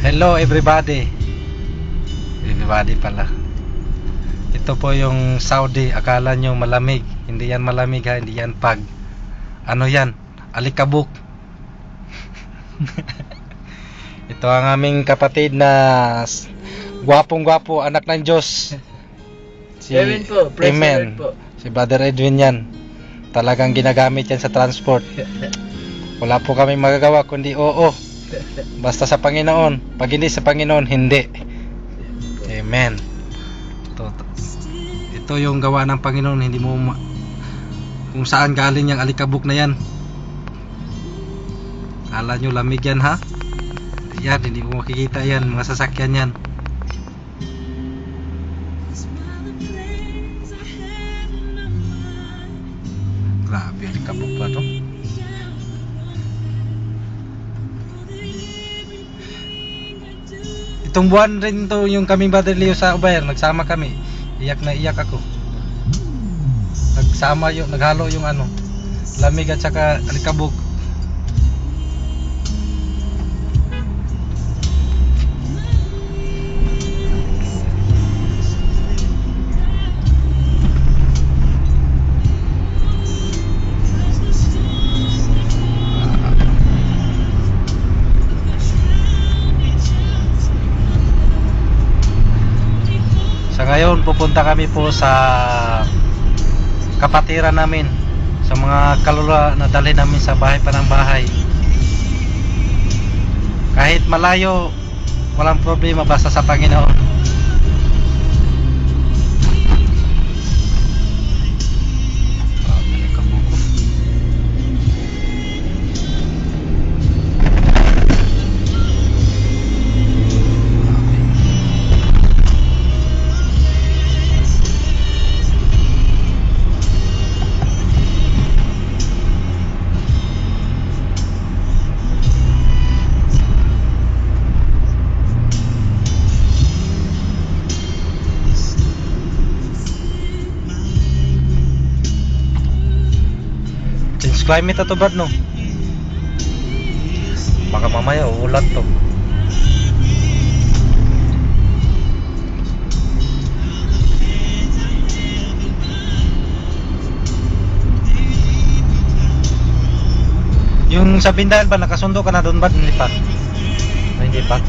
Hello everybody. Everybody pala. Ito po yung Saudi. Akala nyo malamig. Hindi yan malamig ha. Hindi yan pag. Ano yan? Alikabok. Ito ang aming kapatid na gwapong-gwapo, anak ng Diyos. Si Edwin po, Amen. po. Si Brother Edwin yan. Talagang ginagamit yan sa transport. Wala po kami magagawa kundi oo. Basta sa Panginoon. Pag hindi sa Panginoon, hindi. Amen. Ito yung gawa ng Panginoon. Hindi mo kung saan galing yung alikabok na yan. Kala nyo lamig yan ha? Yan, hindi mo makikita yan. Mga sasakyan yan. Grabe, alikabok pa to. Itong buwan rin to yung kaming Brother Leo sa Ubayer, nagsama kami. Iyak na iyak ako. Nagsama yung, naghalo yung ano, lamig at saka alikabok. Sa ngayon pupunta kami po sa kapatiran namin, sa mga kaluluwa na dalhin namin sa bahay pa ng bahay. Kahit malayo, walang problema basta sa Panginoon. Climate to Brad no? Baka mamaya uulan to. Yung sa Bindahan ba nakasundo ka na doon ba? Hindi pa. Ay, hindi pa.